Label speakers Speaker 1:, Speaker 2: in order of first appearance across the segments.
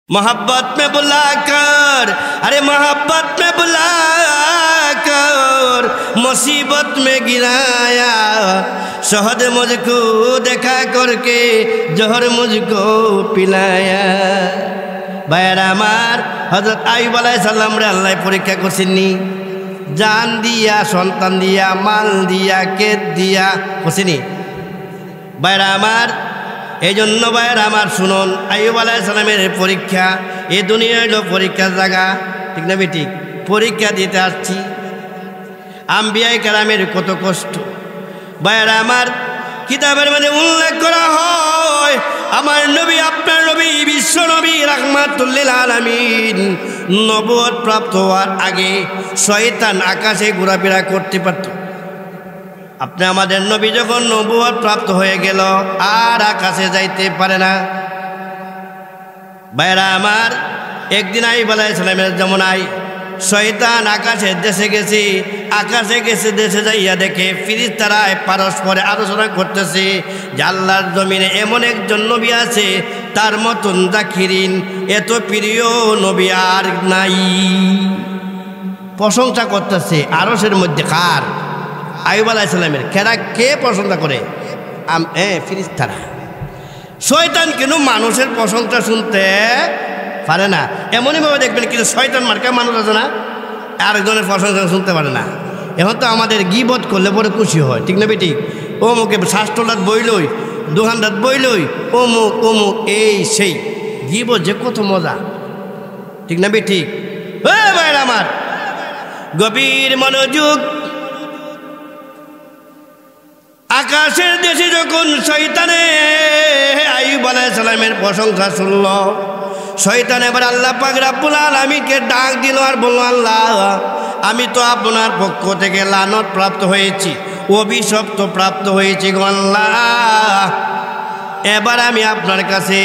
Speaker 1: मोहब्बत में बुलाकर, अरे मोहब्बत में बुलाकर मुसीबत में गिराया, शहद मुझको देखा करके जहर मुझको पिलाया। भाইরা আমার, হযরত আইয়ুব আলাইহিস সালাম রে আল্লাহ পরীক্ষা করছেননি, জান দিয়া, সন্তান দিয়া, মাল দিয়া, কেদ দিয়া করছেনি। ভাইরা আমার, এই জন্য ভাইয়ের আমার শুনুন, আইয়ুব আলাইহিস সালামের পরীক্ষা, এই দুনিয়া হইল পরীক্ষার জায়গা, ঠিক না বেঠিক? পরীক্ষা দিতে আসছি। আম্বিয়ায়ে কেরামের কত কষ্ট ভাইয়ের আমার, কিতাবের মধ্যে উল্লেখ করা হয়, আমার নবী, আপনার নবী, বিশ্ব নবী রাহমাতুল লিল আলামিন নবুয়ত প্রাপ্ত হওয়ার আগে শয়তান আকাশে ঘোরাফেরা করতে পারত। আপনি আমাদের নবী যখন নবুয়ত প্রাপ্ত হয়ে গেল আর আকাশে যাইতে পারে না। ভাইরা আমার, একদিন আইয়ুব আলাইহিস সালামের যমুনায় শয়তান আকাশে দেশে গেছে, আকাশে গেছে দেশে যাইয়া দেখে ফেরেশতারা পরস্পরে আলোচনা করতেছে যে আল্লাহর জমিনে এমন একজন নবী আছে, তার মতন জাকিরিন, এত প্রিয় নবী আর নাই। প্রশংসা করতেছে আরশের মধ্যে কার? আইয়ুব আলাইহিস সালামের। কে প্রশংসা করে? ফেরেশতারা। শয়তান কেন মানুষের প্রশংসা শুনতে পারে না? এমনইভাবে দেখবেন কিন্তু শয়তান মার্কা মানুষ আছে না, আরেকজনের প্রশংসা শুনতে পারে না। এখন তো আমাদের গীবত করলে পরে খুশি হয়, ঠিক না বেটি? অমুকে শাস্ত্রলাত বইলই, দোকানদার বইলই, অমুক অমুক এই সেই গীবত যে কত মজা, ঠিক না বেটি? ভাইরা আমার, গভীর মনোযোগ। আকাশের দেশে যখন শয়তানে আইয়ুব আলাইহিস সালামের প্রশংসা শুনল, শয়তান এবার আল্লাহ পাক রব্বুল আলামিনকে ডাক দিল আর বলল, আল্লাহ, আমি তো আপনার পক্ষ থেকে লানত প্রাপ্ত হয়েছি, অভিশপ্ত প্রাপ্ত হয়েছি গো আল্লাহ। এবার আমি আপনার কাছে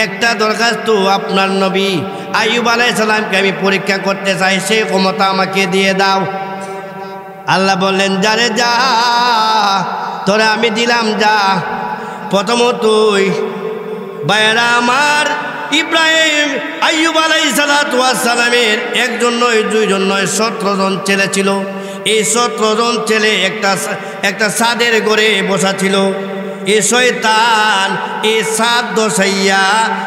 Speaker 1: একটা দরখাস্ত, আপনার নবী আইয়ুব আলাইহিস সালামকে আমি পরীক্ষা করতে চাই, সেই ক্ষমতা আমাকে দিয়ে দাও। আল্লাহ বললেন, যারে যা, তোরা আমি দিলাম, যা। প্রথমতই ভাইয়েরা আমার, ইব্রাহিম আইয়ুব আলাইহিস সালাতু ওয়াস সালামের একজন নয়, দুইজন নয়, 17 জন ছেলে ছিল। এই 17 জন ছেলে একটা ছাদের ঘরে বসা ছিল। এই শয়তান এই ছাদ দশাইয়া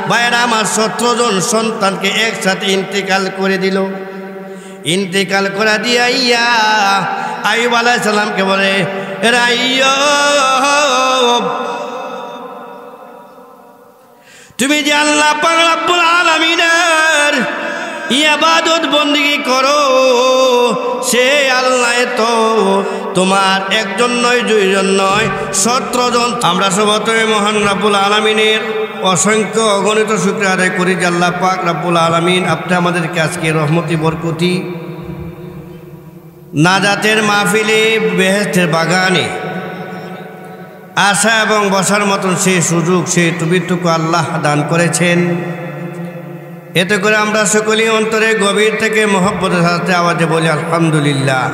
Speaker 1: ভাইয়েরা আমার 17 জন সন্তানকে একসাথে ইন্তেকাল করে দিল। ইন্তেকাল করা দিয়া আইয়ুব আলাইহিস সালামকে বলে, আইয়ুব, তুমি যে আল্লাহ পাক রব্বুল আলামিনের ইবাদত বন্দেগী করো, সে আল্লাহ তো তোমার একজন নয়, দুইজন নয়, 17 জন। আমরা সবাই মহান রব্বুল আলামিনের অসংখ্য অগণিত শুকরিয়া আদায় করি যে আল্লাহ পাক রব্বুল আলামিন আপনি আমাদেরকে আজকে রহমতি বরকতি নাজাতের মাহফিলে, বেহেশতের বাগানে আসা এবং বসার মতন সেই সুযোগ, সেই টুবিটুকু আল্লাহ দান করেছেন। এতে করে আমরা সকলেই অন্তরে গভীর থেকে মহব্বতের সাথে আওয়াজে বলি আলহামদুলিল্লাহ।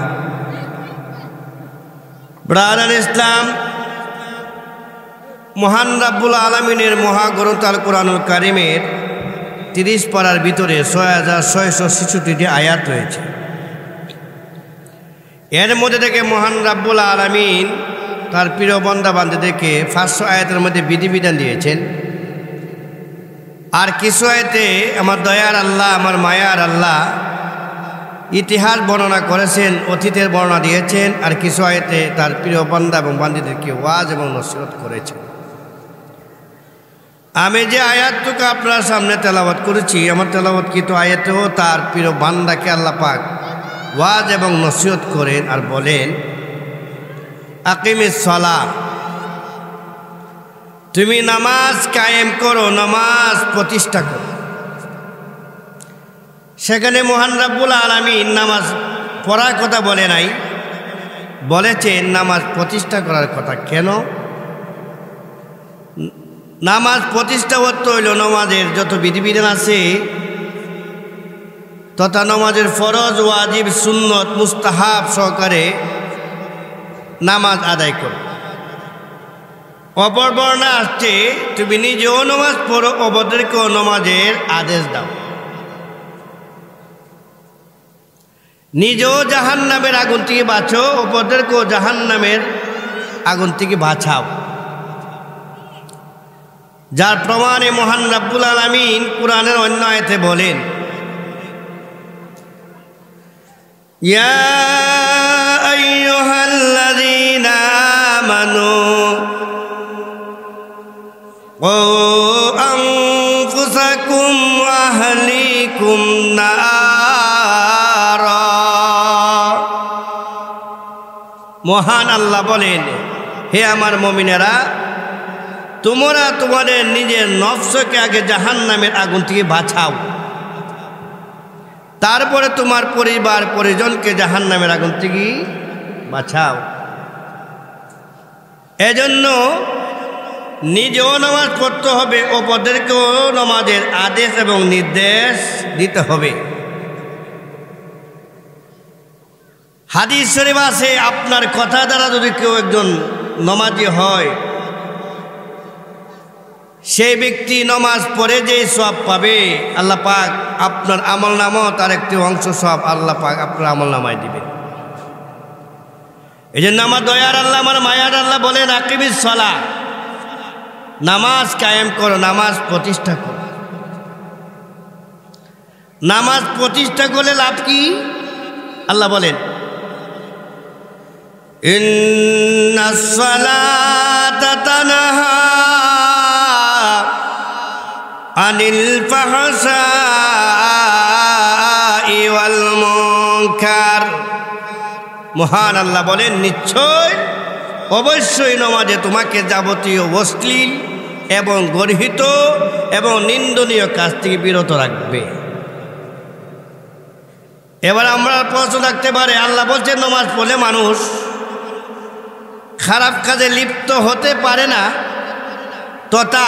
Speaker 1: ব্রাদার ইসলাম, মহান রব্বুল আলামিনের মহাগ্রন্থ আল কোরআনুল কারীমের 30 পারার ভিতরে 6666টি আয়াত রয়েছে। এর মধ্যে থেকে মহান রব্বুল আলামিন তার প্রিয় বান্দা বান্দীদেরকে 500 আয়াতের মধ্যে বিধিবিধান দিয়েছেন। আর কিছু আয়াতে আমার দয়ার আল্লাহ, আমার মায়ার আল্লাহ ইতিহাস বর্ণনা করেছেন, অতীতের বর্ণনা দিয়েছেন। আর কিছু আয়াতে তার প্রিয় বান্দা এবং বান্দীদেরকে ওয়াজ এবং নসিহত করেছেন। আমি যে আয়াতটুকু আপনার সামনে তেলাওয়াত করেছি, আমার তেলাওয়াতকৃত আয়াতেও তার প্রিয় বান্দাকে আল্লাহ পাক ওয়াজ এবং নসিহত করেন আর বলেন, আকিমিস সালাহ, তুমি নামাজ কায়েম করো, নামাজ প্রতিষ্ঠা করো। সেখানে মহান রব্বুল আলামিন নামাজ পড়ার কথা বলে নাই, বলেছেন নামাজ প্রতিষ্ঠা করার কথা। কেন? নামাজ প্রতিষ্ঠা করতে হইল নামাজের যত বিধিবিধান আছে তথা নামাজের ফরজ, ওয়াজিব, সুন্নত, মুস্তাহাব সহকারে নামাজ আদায় করো। অপর বর্ণনা আসছে তুমি নিজেও নামাজ পড়ো, অপরদেরকেও নামাজের আদেশ দাও। নিজেও জাহান্নামের আগুন থেকে বাঁচো, অপরদেরকেও জাহান্নামের আগুন থেকে বাঁচাও। যার প্রমাণে মহান রাব্বুল আলামিন কুরআনের অন্য আয়াতে বলেন, ইয়া আইয়ুহাল্লাযীনা আমানু ও আনফুসাকুম ওয়া আহলিকুম নারা। মহান আল্লাহ বলেন, হে আমার মুমিনেরা, তোমরা তোমাদের নিজের নফসকে আগে জাহান্নামের আগুন থেকে বাঁচাও, তারপরে তোমার পরিবার পরিজনকে জাহান্নামের আগুন থেকে বাঁচাও। এজন্য নিজেও নামাজ পড়তে হবে, অপরদেরকেও নামাজের আদেশ এবং নির্দেশ দিতে হবে। হাদিস শরীফ আছে, আপনার কথা দ্বারা যদি কেউ একজন নামাজি হয়, সেই ব্যক্তি নামাজ পড়ে যে সওয়াব পাবে, আল্লাহ পাক আপনার আমলনামাও তার একটি অংশ সওয়াব আল্লাহ পাক আপনার আমলনামায় দিবেন। এই জন্য আমার দয়ার আল্লাহ, আমার মায়ার আল্লাহ বলেন, আকিমিস সালাহ, নামাজ কায়েম করো, নামাজ প্রতিষ্ঠা করো। নামাজ প্রতিষ্ঠা করলে লাভ কি? আল্লাহ বলেন, ইন্নাস সালাতা তানহা আনিল ফাহশাই ওয়াল মুনকার। মহান আল্লাহ বলেন, নিশ্চয় অবশ্যই নামাজে তোমাকে যাবতীয় অশ্লীল এবং গর্হিত এবং নিন্দনীয় কাজ থেকে বিরত রাখবে। এবার আমরা প্রশ্ন রাখতে পারে, আল্লাহ বলছেন নামাজ পড়লে মানুষ খারাপ কাজে লিপ্ত হতে পারে না, তথা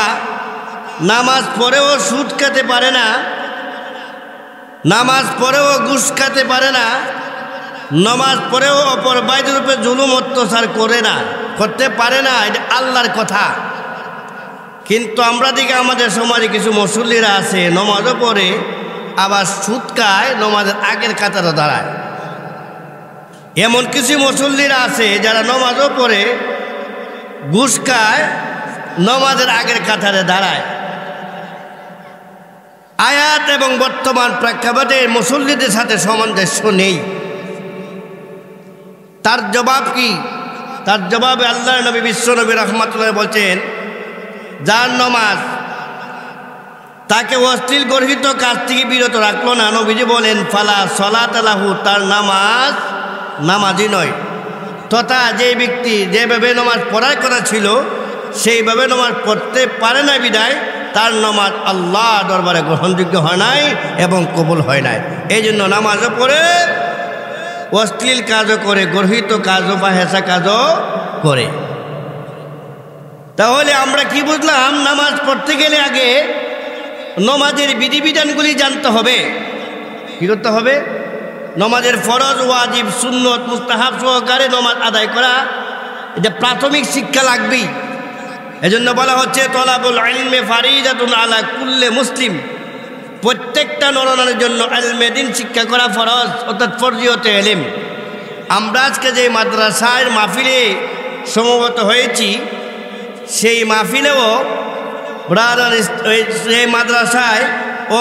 Speaker 1: নামাজ পড়েও সুদ খেতে পারে না, নামাজ পড়েও ঘুষ খেতে পারে না, নামাজ পড়েও অপর বাইদের উপরে জুলুম অত্যাচার করতে পারে না। এটা আল্লাহর কথা। কিন্তু আমরা দিকে আমাদের সমাজে কিছু মুসল্লিরা আছে, নামাজও পড়ে আবার সুদ খায়, নামাজের আগের কাতারে দাঁড়ায়। এমন কিছু মুসল্লিরা আছে যারা নামাজও পড়ে ঘুষ খায়, নামাজের আগের কাতারে দাঁড়ায়। আয়াত এবং বর্তমান প্রেক্ষাপটে মুসল্লিদের সাথে সামঞ্জস্য নেই। তার জবাব কি? তার জবাবে আল্লাহর নবী বিশ্বনবী রাহমাতুল্লাহ বলছেন, যার নামাজ তাকে অশ্লীল গর্হিত কাজ থেকে বিরত রাখলো না, নবীজি বলেন, ফালা সলাত লাহু, তার নামাজ নামাজি নয়। তথা যে ব্যক্তি যেভাবে নামাজ পড়ার কথা ছিল সেইভাবে নামাজ পড়তে পারে না বিদায় তার নামাজ আল্লাহ দরবারে গ্রহণযোগ্য হয় নাই এবং কবুল হয় নাই। এই জন্য নামাজও পড়ে অশ্লীল কাজও করে, গর্হিত কাজও বা হেসা কাজও করে। তাহলে আমরা কি বুঝলাম? নামাজ পড়তে গেলে আগে নামাজের বিধিবিধানগুলি জানতে হবে। কি করতে হবে? নামাজের ফরজ, ওয়াজিব, সুন্নত, মুস্তাহাব সহকারে নামাজ আদায় করা, এটা প্রাথমিক শিক্ষা লাগবেই। এজন্য বলা হচ্ছে, তলাবুল ইলমি ফারিদাতুন আলা কুল্লি মুসলিম, প্রত্যেকটা নরনারীর জন্য ইলমে দ্বীন শিক্ষা করা ফরজ, অর্থাৎ ফরজিয়তে ইলম। আমরা আজকে যে মাদ্রাসার মাহফিলে সমবেত হয়েছি, সেই মাহফিলেও সেই মাদ্রাসায় ও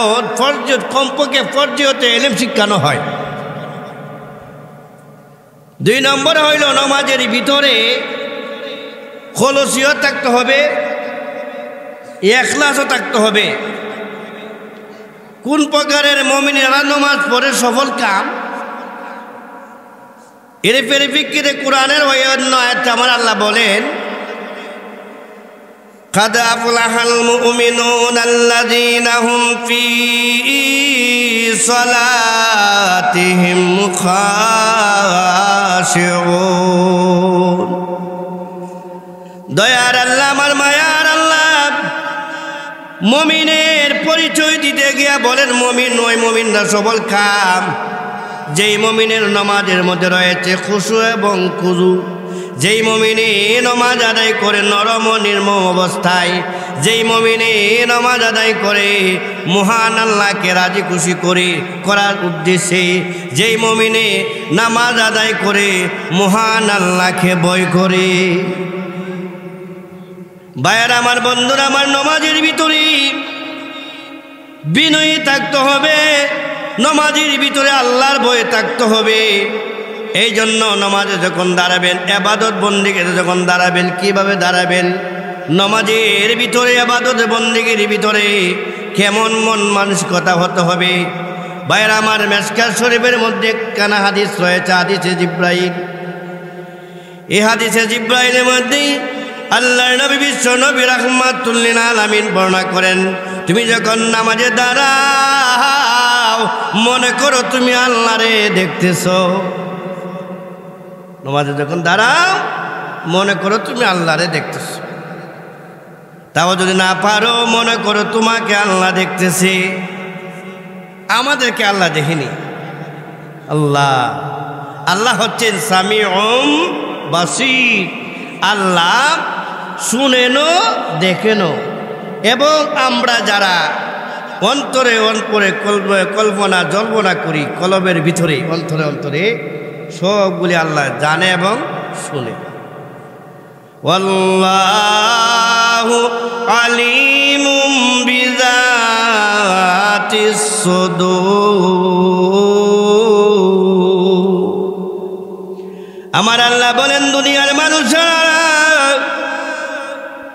Speaker 1: কমপক্ষে ফরজিয়তে ইলম শিক্ষানো হয়। 2 নম্বর হইল, নামাজের ভিতরে খলুসিয়ত থাকতে হবে, ইখলাসও থাকতে হবে। কোন প্রকারের মুমিনেরা নামাজ পড়ে সফল কাম, এর পরিপ্রেক্ষিতে কোরআনের ওই অন্য আয়াতে আমার আল্লাহ বলেন, قد أفلح المؤمنون الذين هم في صلاتهم خاشعون। দয়ার আল্লাহ, আমার মায়ার আল্লাহ, মুমিনের পরিচয় দিতে গিয়া বলেন, মুমিন নয়, মুমিনরা সবল কাম, যেই মুমিনের নামাজের মধ্যে রয়েছে খুশু এবং খুজু, যেই মুমিনে নামাজ আদায় করে নরম ও নির্মম অবস্থায়, যেই মুমিনে নামাজ আদায় করে মহান আল্লাহকে রাজি খুশি করার উদ্দেশ্যে, যেই মুমিনে নামাজ আদায় করে মহান আল্লাহকে ভয় করে। ভাইয়েরা আমার, বন্ধুরা আমার, নামাজের ভিতরে বিনয়ী থাকতে হবে, নামাজের ভিতরে আল্লাহর ভয় থাকতে হবে। এই জন্য নামাজে যখন দাঁড়াবেন, ইবাদত বন্দেগীতে যখন দাঁড়াবেন, কিভাবে দাঁড়াবেন? নামাজের ভিতরে, ইবাদত বন্দেগীর ভিতরে কেমন মন মানসিকতা হতে হবে? ভাইয়েরা আমার, মিশকাত শরীফের মধ্যে কানা হাদিস রয়েছে, হাদিসে জিব্রাইল। এই হাদিসে জিব্রাইলের মধ্যে আল্লাহর নবী বিশ্ব নবী রাহমাতুল লিল আলামিন বর্ণনা করেন, তুমি যখন নামাজে দাঁড়াও মনে করো তুমি আল্লাহরে দেখতেছো। নামাজে যখন দাঁড়াও মনে করো তুমি আল্লাহরে দেখতেছো। তাও যদি না পারো মনে করো তোমাকে আল্লাহ দেখতেছে। আমাদেরকে আল্লাহ দেখিনি। আল্লাহ হচ্ছেন সামিউম বাসীর। আল্লাহ শুনেনো দেখেনো। এবং আমরা যারা অন্তরে অন্তরে কল্পনা জল্পনা করি, কলবের ভিতরে অন্তরে অন্তরে সবগুলি আল্লাহ জানে এবং শুনে। ওয়াল্লাহু আলিমুম বিযাতিস সুদূর। আমার আল্লাহ বলেন, দুনিয়ার মানুষেরা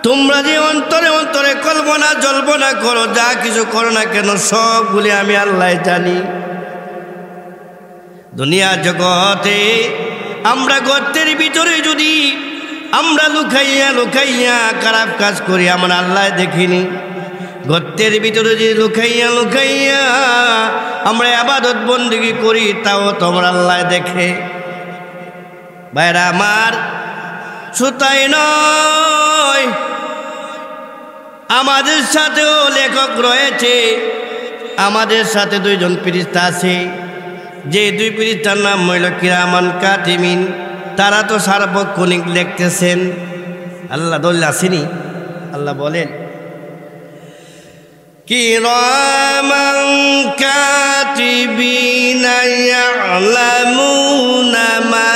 Speaker 1: তোমরা যে অন্তরে অন্তরে কল্পনা জল্পনা করো, যা কিছু করো না কেন, সবগুলি আমি আল্লাহ জানি। দুনিয়া জগতে আমরা গর্তের ভিতরে যদি আমরা লুকাইয়া লুকাইয়া খারাপ কাজ করি, আমরা আল্লাহ দেখিনি। গর্তের ভিতরে যদি লুকাইয়া লুকাইয়া আমরা ইবাদত বন্দেগী করি, তাও তোমরা আল্লাহ দেখে। ভাইরা আমার, শুতাই নয়, আমাদের সাথেও লেখক রয়েছে। আমাদের সাথে দুইজন ফেরেশতা আছে, যে দুই ফেরেশতার নাম হইল কিরামান কাতিবিন। তারা তো সার্বক্ষণিক লিখতেছেন। আল্লাহ দলিল আসেনি? আল্লাহ বলেন, কিরামান কাতিবিনা ইয়ালামুনা মা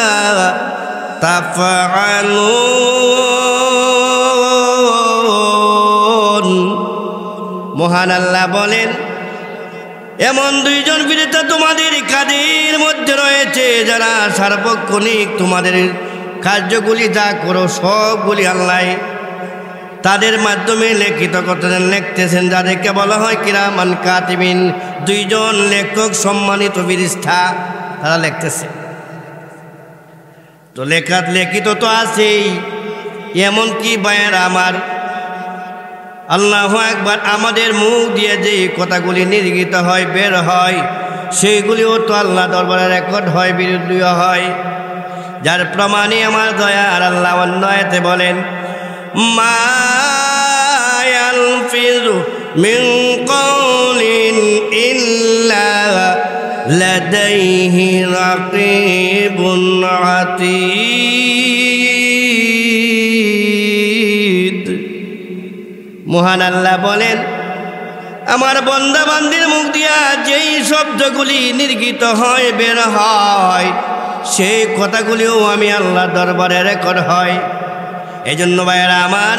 Speaker 1: তাফআলুন। মহান আল্লাহ বলেন, এমন দুইজন ফেরেশতা তোমাদের কাদের মধ্যে রয়েছে, যারা সার্বক্ষণিক তোমাদের কার্যগুলি যা করো সবগুলি আল্লাহ তাদের মাধ্যমে লিখিত করতেছেন, লিখতেছেন, যাদেরকে বলা হয় কিরামান কাতিবিন। দুইজন লেখক, সম্মানিত ফেরেশতা, তারা লিখতেছে। তো লিখিত তো আছেই, এমনকি ভাইয়েরা আমার, আল্লাহু আকবার, আমাদের মুখ দিয়ে যে কথাগুলি নির্গিত হয়, বের হয়, সেইগুলিও তো আল্লাহ দরবারে রেকর্ড হয়, বিরুদ্ধীয় হয়। যার প্রমাণে আমার দয়ার আল্লাহ অন্য আয়াতে বলেন, মা ইয়ালফিযু মিন কওলিন ইল্লা লাদাইহি রাকীবুন আতীদ। মহান আল্লাহ বলেন, আমার বান্দা বান্দির মুখ দিয়া যেই শব্দগুলি নির্গিত হয়, বের হয়, সেই কথাগুলিও আমি আল্লাহ দরবারে রেকর্ড হয়। এই জন্য ভাইয়েরা আমার,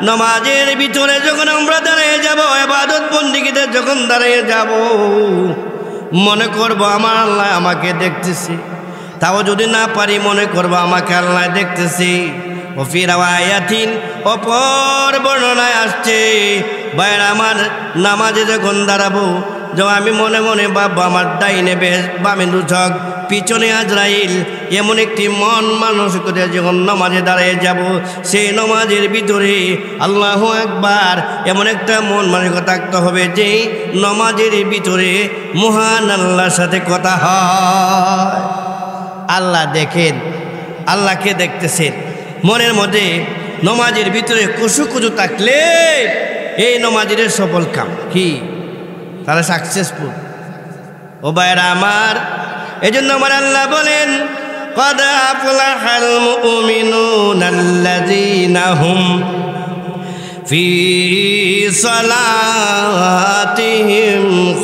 Speaker 1: নামাজের ভিতরে যখন আমরা দাঁড়িয়ে যাব, ইবাদত বন্দেগীতে যখন দাঁড়িয়ে যাব, মনে করব আমার আল্লাহ আমাকে দেখতেছে। তাও যদি না পারি, মনে করব আমাকে আল্লাহ দেখতেছে। ওফি রাওয়ায়াতিন, অপর বর্ণনায় আসছে, ভাইয়েরা আমার, নামাজে যখন দাঁড়াবো, যখন আমি মনে মনে ভাববো আমার ডাইনে বামে দুচক, পিছনে আজরাইল, এমন একটি মন মানসিকতা যখন নামাজে দাঁড়িয়ে যাব, সেই নামাজের ভিতরে আল্লাহু আকবার এমন একটা মন মানসিকতা থাকতে হবে যে নামাজের ভিতরে মহান আল্লাহর সাথে কথা হয়। আল্লাহ দেখেন, আল্লাহকে দেখতেছেন। মনের মধ্যে নামাজের ভিতরে কুসু থাকলে এই নামাজের সফল কাম কি, তারা সাকসেসফুল। ও ভাইরা আমার, এই জন্য আমার আল্লাহ বলেন, قد أفلح المؤمنون الذين هم في صلاتهم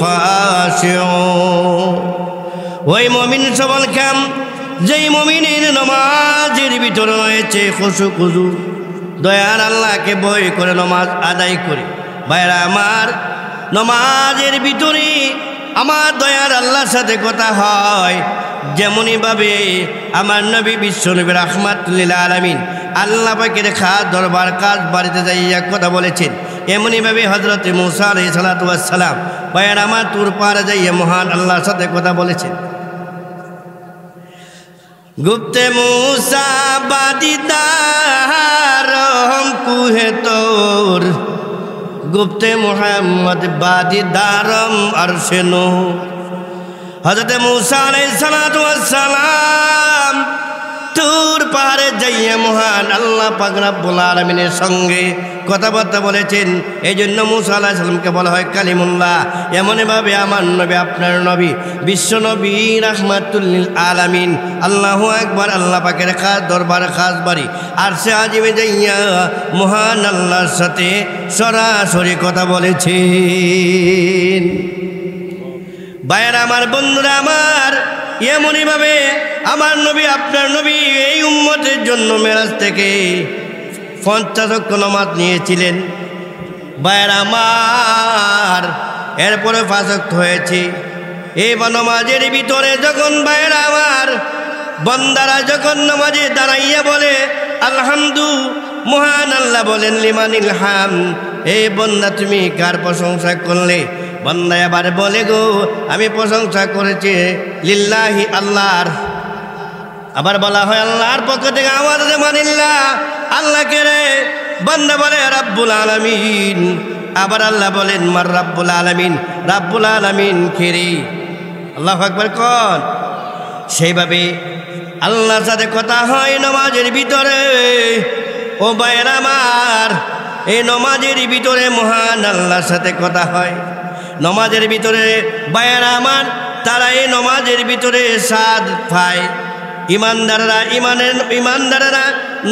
Speaker 1: خاشعون ওই মুমিন সবল কাম যেই মুমিনের নামাজের ভিতরে রয়েছে খুশু খুজু দয়ার আল্লাহকে ভয় করে নামাজ আদায় করে ভাইরা আমার নামাজের ভিতরে আমার দয়ার আল্লাহর সাথে কথা হয় যেমনই ভাবে আমার নবী বিশ্বনবী রাহমাতুল লিল আলামিন আল্লাহ পাকের খাস দরবার কাজ বাড়িতে যাইয়া কথা বলেছেন এমনই ভাবে হযরত মূসা আলাইহিস সালাতু ওয়াস সালাম ভাইরা আমার তুর পারে যাইয়া মহান আল্লাহর সাথে কথা বলেছেন গুপ্তে মূসা বাদিদারম কুহে তোর গুপ্তে মুহাম্মদ বাদিদারম আরশে নূর হযরত মূসা আলাইহিস সালাতু ওয়াস সালাম তুর পাহাড়ে যাইয়া মহান আল্লাহ পাক রব্বুল আলামিনের সঙ্গে কথাবার্তা বলেছেন এই জন্য মূসা আলাইহিস সালামকে বলা হয় কালিমুল্লাহ এমনভাবে আমার নবী আপনার নবী বিশ্ব নবী রাহমাতুল লিল আলামিন আল্লাহু আকবার আল্লাহ পাকের খাস দরবার খাস বাড়ি আরশে আজিমে যাইয়া মহান আল্লাহর সাথে সরাসরি কথা বলেছেন ভাইয়েরা আমার বন্ধুরা আমার এমনইভাবে আমার নবী আপনার নবী এই উম্মতের জন্য মেরাজ থেকে 50 ওয়াক্ত নামাজ নিয়েছিলেন ভাইয়েরা আমার এরপরে 5 ওয়াক্ত হয়েছে এই নামাজের ভিতরে যখন ভাইয়েরা আমার বান্দারা যখন নামাজে দাঁড়াইয়া বলে আলহামদু মহান আল্লাহ বলেন লিমানিল হাম এই বান্দা তুমি কার প্রশংসা করলে বান্দা এবার বলে গো আমি প্রশংসা করেছি লিল্লাহি আল্লাহর আবার বলা হয় আল্লাহর পক্ষ থেকে আওয়াজ দে মানিল্লাহ আল্লাহকে রে বান্দা বলে রাব্বুল আলামিন আবার আল্লাহ বলেন মার রাব্বুল আলামিন খেরি আল্লাহু আকবার কোন সেইভাবে আল্লাহর সাথে কথা হয় নামাজের ভিতরে ও ভাইরা আমার এই নামাজের ভিতরে মহান আল্লাহর সাথে কথা হয় নামাজের ভিতরে ভাইরা আমার তারা এই নামাজের ভিতরে সাদ পায় ইমানদাররা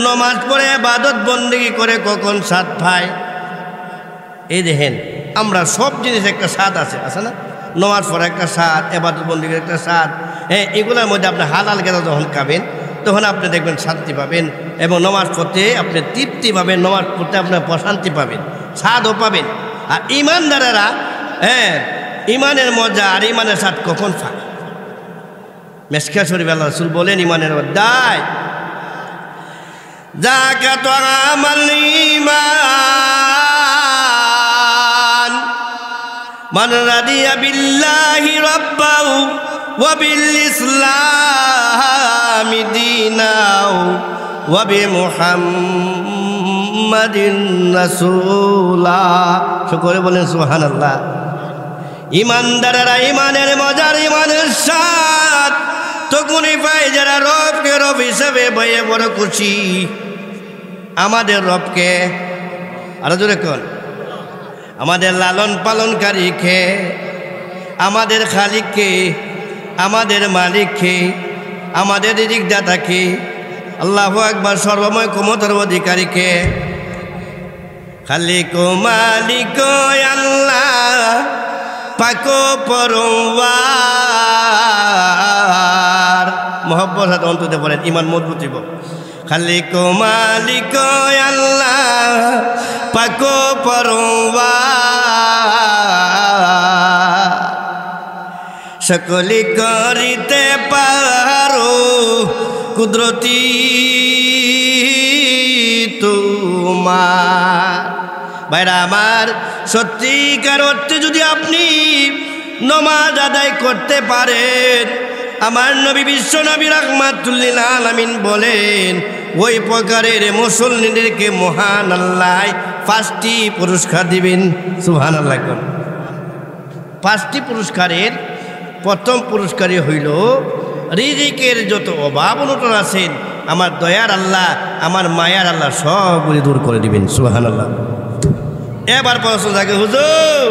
Speaker 1: নামাজ পড়ে ইবাদত বন্দেগী করে কখন সাদ পায় এই দেখেন আমরা সব জিনিস একটা স্বাদ আছে না নামাজ পড়া একটা স্বাদ ইবাদত বন্দেগীর একটা স্বাদ এগুলোর মধ্যে আপনি হালাল গেদা যখন খাবেন তখন আপনি দেখবেন শান্তি পাবেন এবং নামাজ পড়তে আপনি তৃপ্তি পাবেন নামাজ পড়তে আপনার প্রশান্তি পাবেন স্বাদও পাবেন আর ইমানদারেরা ইমানের মজা আর ইমানের স্বাদ কখন পায় মেসকা শরীফ আল্লাহ রাসূল বলেন ইমানের দায় যাকা তাআমাল ঈমান মান রাদিয়া বিল্লাহি রাব্বাহু ওয়া বিল ইসলামি দীনাও ওয়া বি মুহাম্মাদিন রাসূলা সকলে বলেন সুবহানাল্লাহ ইমানদারেরা ইমানের মজার ইমানের স্বাদ তখনই পায় যারা রবকে রব হিসেবে ভয়ে বড় খুশি আমাদের রবকে আরো জোরে কোন আমাদের লালন পালনকারীকে আমাদের খালিককে আমাদের মালিককে আমাদের রিজিকদাতাকে আল্লাহু আকবার সর্বময় ক্ষমতার অধিকারীকে খালিক ও মালিক আল্লাহ পাকো পরওয়ার মোহব্বত হাতে অন্ততে পড়েন ইমান মজবুত হইব খালিক ও মালিক আল্লাহ পাকো পরওয়ার সকলি করিতে পারো কুদরতি তোমার ভাইরা আমার সত্যিকার অর্থে যদি আপনি নামাজ আদায় করতে পারেন আমার নবী বিশ্ব নবী রাহমাতুল লিল আলামিন বলেন ওই প্রকারের মুসল্লিদেরকে মহান আল্লাহ 5টি পুরস্কার দিবেন সুবহানাল্লাহ কোন 5টি পুরস্কারের প্রথম পুরস্কারই হইল রিজিকের যত অভাব অনটন আছেন আমার দয়ার আল্লাহ আমার মায়ার আল্লাহ সবগুলি দূর করে দিবেন সুবহানাল্লাহ এবার প্রশ্ন থাকে হুজুর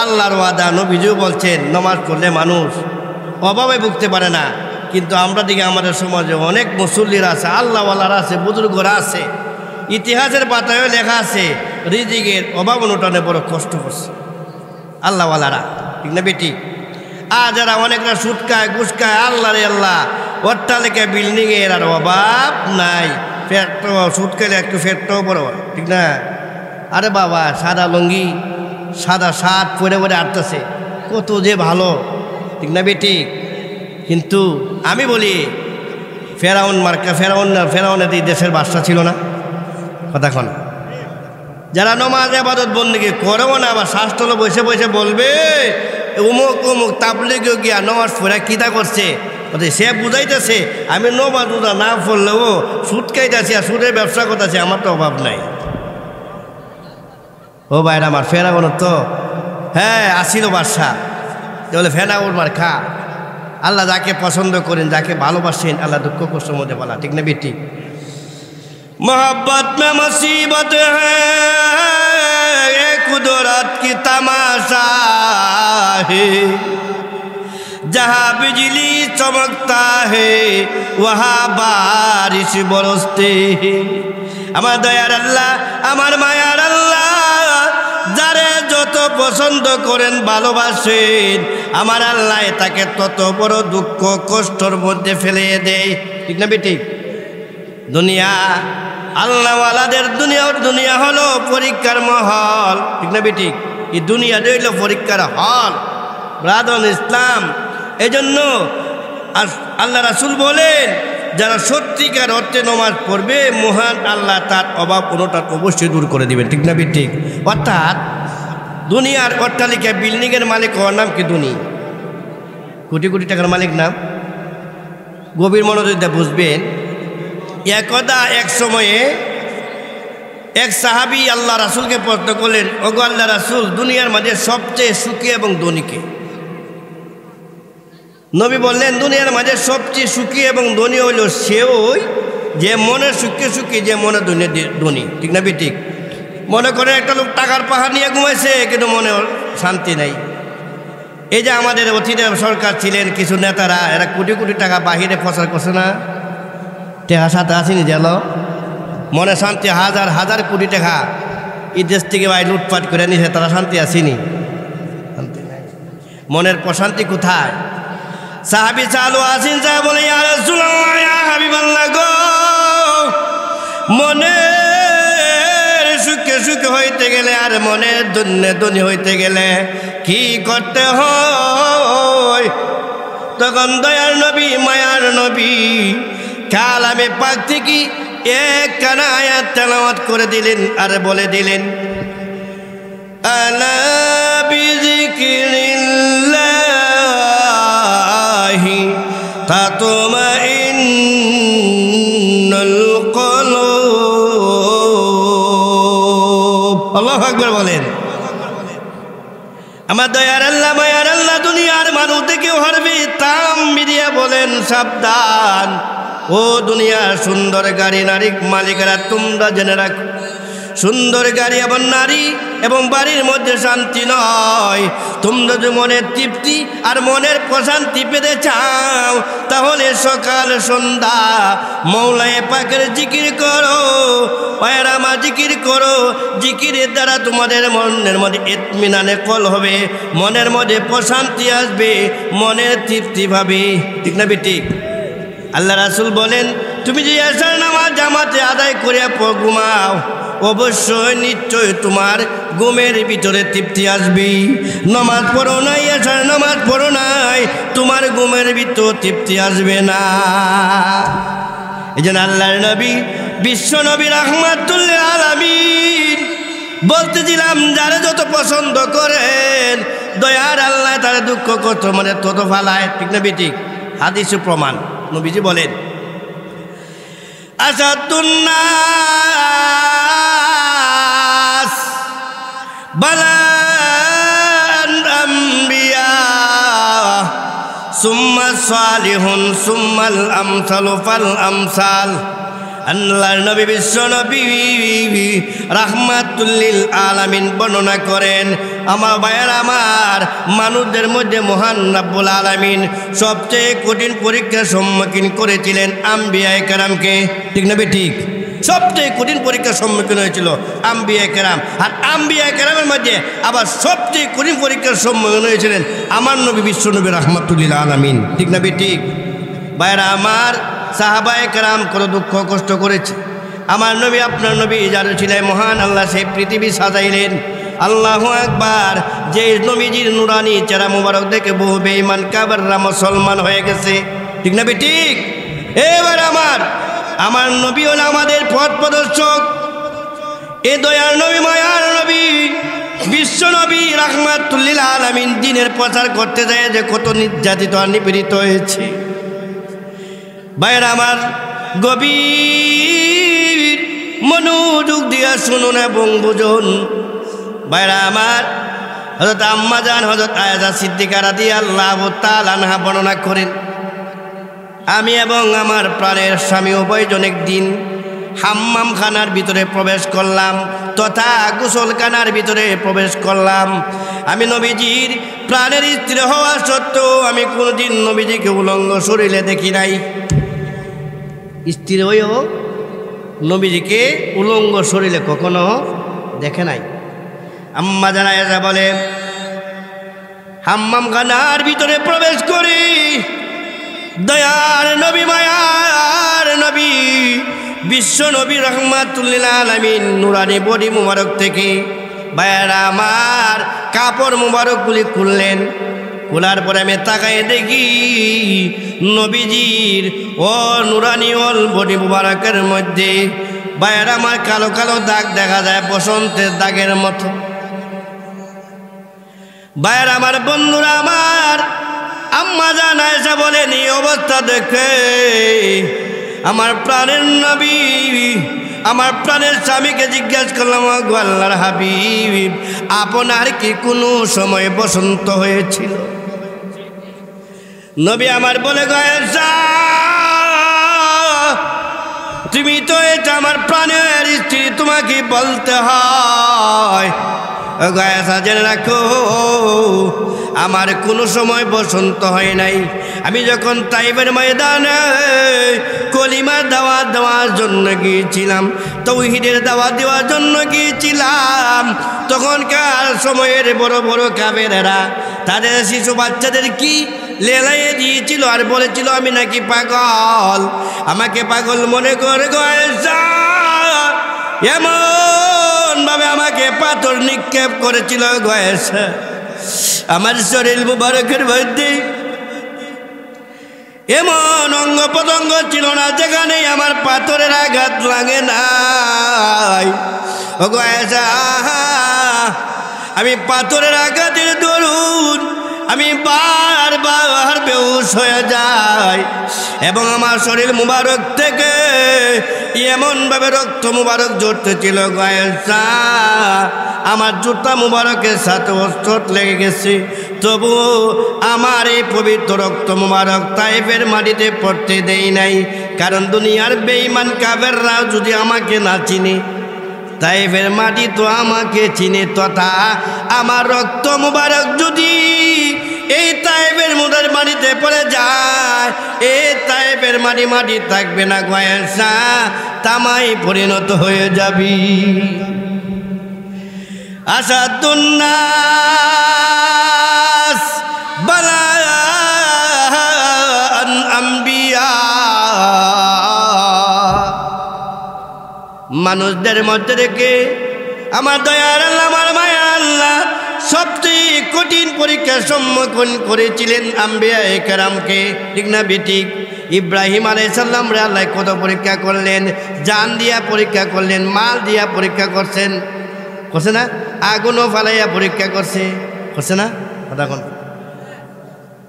Speaker 1: আল্লাহর ওয়াদা নবীজিও বলছেন নামাজ পড়লে মানুষ অভাবে ভুগতে পারে না কিন্তু আমরা দিকে আমাদের সমাজে অনেক মুসল্লিরা আছে, আল্লাহওয়ালারা আছে, বুজুর্গরা আছে, ইতিহাসের পাতায়ও লেখা আছে রিজিকের অভাব অনুটানে বড় কষ্ট করছে আল্লাহওয়ালারা, ঠিক না বেটি? আর যারা অনেকরা সুদ খায়, ঘুষ খায়, আল্লাহ রে আল্লাহ, অট্টালিকা বিল্ডিংয়ের আর অভাব নাই, ফ্যাটটাও সুদ খেলে একটু ফ্যাটটাও বড়, ঠিক না? আরে বাবা, সাদা লুঙ্গি সাদা শার্ট পরে পরে আটতেছে, কত যে ভালো, ঠিক না বেটি? কিন্তু আমি বলি ফেরাউন মার্কা, ফেরাউনের এই দেশের বাদশা ছিল না? কথা কন, যারা নমাজ ইবাদত বন্দেগি করেও না, আবার শাস্ত্র বসে বসে বলবে অমুক অমুক তাবলীগে গিয়া নমাজ পড়া কিতা করছে, সে বুঝাইতেছে আমি নমাজ রোজা না পড়লেও সুদ খাইতেছি আর সুদের ব্যবসা করতেছি, আমার তো অভাব নাই। ও ভাইরা আমার, ফেরাউন তো হ্যাঁ আসিল বাদশা, বলে ফেরাউন মার খা। আল্লাহ যাকে পছন্দ করেন, যাকে ভালোবাসেন, আল্লাহ দুঃখ কষ্টের মধ্যে বলা, ঠিক না বেটি? मोहब्बत में मुसीबत है, ये कुदरत की तमाशा है, जहाँ बिजली चमकता है वहाँ बारिश बरसते है। আমার দয়ার আল্লাহ, আমার মায়ার আল্লাহ, যারে যত পছন্দ করেন, ভালোবাসেন, আমার আল্লাহ তাকে তত বড় দুঃখ কষ্টর মধ্যে ফেলে দেয়, ঠিক না বেটি? দুনিয়া আল্লাহওয়ালাদের দুনিয়া হলো পরীক্ষার মহল, ঠিক না বেটি? এই দুনিয়াটা হইল পরীক্ষার হল, ব্রাদর ইসলাম। এই জন্য আল্লাহ রাসূল বলেন, যারা সত্যিকার অর্থে নামাজ পড়বে, মহান আল্লাহ তার অভাব কোনোটা অবশ্যই দূর করে দিবেন, ঠিক না বেটি? অর্থাৎ দুনিয়ার অট্টালিকা বিল্ডিংয়ের মালিক হওয়ার নাম কি? দুনি কোটি কোটি টাকার মালিক নাম। গভীর মনোযোগ দিয়ে বুঝবেন। একদা এক সময়ে এক সাহাবী আল্লাহ রাসূলকে প্রশ্ন করলেন, ওগো আল্লাহ রাসূল, দুনিয়ার মাঝে সবচেয়ে সুখী এবং ধনীকে? নবী বললেন, দুনিয়ার মাঝে সবচেয়ে সুখী এবং ধনী হইল সেওই যে মনে সুখে সুখী, যে মনে ধনী, ঠিক না বেটি? মনে করে একটা লোক টাকার পাহাড় নিয়ে ঘুমাইছে, কিন্তু মনে শান্তি নাই। এই যে আমাদের অতীতে সরকার ছিলেন কিছু নেতারা, এরা কোটি কোটি টাকা বাহিরে প্রচার করছে না? টাকা সাথে আসেনি যেন মনে শান্তি, হাজার হাজার কোটি টাকা এই দেশ থেকে ভাই লুটপাট করে নিছে, তারা শান্তি আসেনি? শান্তি নাই। মনের প্রশান্তি কোথায়? সাহাবী চালু আসেন, যা বলে ইয়া রাসূলুল্লাহ, ইয়া হাবিবাল্লাহ গো, মনের সুখে সুখে হইতে গেলে আর মনের ধনী হইতে গেলে কি করতে হয়? তখন দয়ার নবী, মায়ার নবী কালামে পাক থেকে একখানা আয়াত তেলাওয়াত করে দিলেন আর বলে দিলেন, আলা বিযিকরিল্লাহি তাতমাইন্নুল কুলুব। আল্লাহু আকবার বলেন। আমার দয়ার আল্লাহ, মায়ার আল্লাহ, দুনিয়ার মানুষ থেকে হরবি তাম মিডিয়া বলেন, সাবধান ও দুনিয়ার সুন্দর গাড়ি নারী মালিকেরা, তোমরা জেনে রাখো, সুন্দর গাড়ি এবং নারী এবং বাড়ির মধ্যে শান্তি নয়। তোমরা যদি মনের তৃপ্তি আর মনের প্রশান্তি পেতে চাও, তাহলে সকাল সন্ধ্যা মৌলায়ে পাকের জিকির করো, পায়রামা জিকির করো। জিকিরের দ্বারা তোমাদের মনের মধ্যে ইতমিনানে কল হবে, মনের মধ্যে প্রশান্তি আসবে, মনের তৃপ্তি পাবে, ঠিক না বেটি? আল্লাহ রাসূল বলেন, তুমি যে এশার নামাজ জামাতে আদায় করিয়া ঘুমাও, অবশ্যই নিশ্চয় তোমার ঘুমের ভিতরে তৃপ্তি আসবে। নামাজ পড়ো নাই, এশার নামাজ পড়ো নাই, তোমার ঘুমের ভিতর তৃপ্তি আসবে না। এই জন্য আল্লাহর নবী, বিশ্ব নবী রাহমাতুল লিল আলামিন বলতেছিলাম, যারা যত পছন্দ করেন, দয়ার আল্লাহ তার দুঃখ কষ্ট মানে তত ফালায়, ঠিক না বেটি? হাদিসে প্রমাণ। নবীজি বলেন, আসাদুন্নাস বালান আম্বিয়া সুম্মা সালিহুন সুম্মাল আমসালু ফাল আমসাল। আল্লাহর নবী, বিশ্ব নবী রাহমাতুল লিল আলামিন বর্ণনা করেন, আমার ভাইয়ের আমার মানুষদের মধ্যে মহান রব্বুল আলামিন সবচেয়ে কঠিন পরীক্ষার সম্মুখীন করেছিলেন আম্বিয়া কেরামকে, ঠিক না ঠিক? সবচেয়ে কঠিন পরীক্ষার সম্মুখীন হয়েছিল আম্বিয়া কেরাম। আর আম্বিয়া কেরামের মধ্যে আবার সবচেয়ে কঠিন পরীক্ষার সম্মুখীন হয়েছিলেন আমার নবী বিশ্বনবী রাহমাতুল্লিল আলামিন, ঠিক না ঠিক? ভাইয়েরা আমার, সাহাবায়ে কেরাম কত দুঃখ কষ্ট করেছে। আমার নবী আপনার নবী যার ছিলেন মহান আল্লাহ সেই পৃথিবী সাজাইলেন। আল্লাহু আকবার। যে নবীজির নুরানি চেহারা মুবারক দেখে বহু বেঈমান কাফেররা মুসলমান হয়ে গেছে, ঠিক না ঠিক? এবার আমার নবী হল আমাদের পথ প্রদর্শক। এ দয়ার নবী, মায়ার নবী, বিশ্ব নবী রাহমাতুল্লিল আলামিন দ্বীনের প্রচার করতে যায় যে কত নির্যাতিত আর নিপীড়িত হয়েছে। ভাইয়েরা আমার, গভীর মনোযোগ দিয়া শুনুন এবং বুঝুন। ভাইয়েরা আমার, হযরত আম্মা জান হযরত আয়েশা সিদ্দিকা রাদিয়াল্লাহু তাআলা আনহা বর্ণনা করেন, আমি এবং আমার প্রাণের স্বামী উভয়জন একদিন হাম্মামখানার ভিতরে প্রবেশ করলাম তথা গোসলখানার ভিতরে প্রবেশ করলাম। আমি নবীজির প্রাণের স্ত্রী হওয়া সত্ত্বেও আমি কোনোদিন নবীজিকে উলঙ্গ শরীরে দেখি নাই। স্ত্রী হয়েও নবীজিকে উলঙ্গ শরীরে কখনো দেখে নাই। আম্মা জান আয়েশা বলে, হাম্মামখানার ভিতরে প্রবেশ করি, দয়ার নবী, মায়ার নবী, বিশ্ব নবী রাহমাতুল্লিল আলামিন নুরানি বডি মুবারক থেকে ভাইয়েরা আমার কাপড় মুবারকগুলি খুললেন। খোলার পরে আমি তাকাই দেখি নবীজির ও নুরানি ওল বডি মুবারকের মধ্যে ভাইয়েরা আমার কালো কালো দাগ দেখা যায়, বসন্তের দাগের মতো। ভাইয়েরা আমার, বন্ধুরা আমার, আম্মা জান আয়েশা বলেন, এই অবস্থা দেখে আমার প্রাণের নবী, আমার প্রাণের স্বামীকে জিজ্ঞেস করলাম, গো আল্লাহর হাবিব, আপনার কি কোনো সময় বসন্ত হয়েছিল? নবী আমার বলে, গো আয়েশা, তুমি তো এটা আমার প্রাণের স্ত্রী, তোমাকে বলতে হয়। গো আয়েশা, জেনে রাখো আমার কোনো সময় বসন্ত হয় নাই। আমি যখন তাইফের ময়দানে কলিমার দাওয়াত দেওয়ার জন্য গিয়েছিলাম, তাওহীদের দাওয়াত দেওয়ার জন্য গিয়েছিলাম, তখনকার সময়ের বড় বড় কাফেরেরা তাদের শিশু বাচ্চাদের কি লেলাইয়ে দিয়েছিল আর বলেছিল আমি নাকি পাগল, আমাকে পাগল মনে করে। গো আয়েশা, এমন ভাবে আমাকে পাথর নিক্ষেপ করেছিল গো আয়েশা, আমার শরীর মুবারকের মধ্যে এমন অঙ্গ প্রত্যঙ্গ ছিল না যেখানে আমার পাথরের আঘাত লাগে নাই। ও গো আয়েশা, আমি পাথরের আঘাতের দরুন আমি বারবার বেহুশ হয়ে যাই এবং আমার শরীর মুবারক থেকে এমনভাবে রক্ত মুবারক ঝরতেছিল গো আয়েশা, আমার জুতা মুবারকের সাথে চোট লেগে গেছে, তবু আমার এই পবিত্র রক্ত মুবারক তাইফের মাটিতে পড়তে দেই নাই। কারণ দুনিয়ার বেঈমান কাফেররা যদি আমাকে না চিনে, তাইফের মাটি তো আমাকে চিনে, তথা আমার রক্ত মুবারক যদি এই তাইফের মুদার মাটিতে পড়ে যায়, এই তাইফের মাটি থাকবে না গো আয়েশা, তামাই পরিণত হয়ে যাবি। আসাদুন্নাস বালাআন আম্বিয়া, মানুষদের মধ্যে রেখে আমার দয়ার আল্লাহ, আমার মায়ার আল্লাহ সবচেয়ে কঠিন পরীক্ষার সম্মুখীন করেছিলেন আম্বিয়া কেরামকে, ঠিক না বেঠিক? ইব্রাহিম আলাইহিস সালাম রে আল্লাহ কত পরীক্ষা করলেন, জান দিয়া পরীক্ষা করলেন, মাল দিয়া পরীক্ষা করছেন, করছে না? আগুনও ফালাইয়া পরীক্ষা করছে না? তখন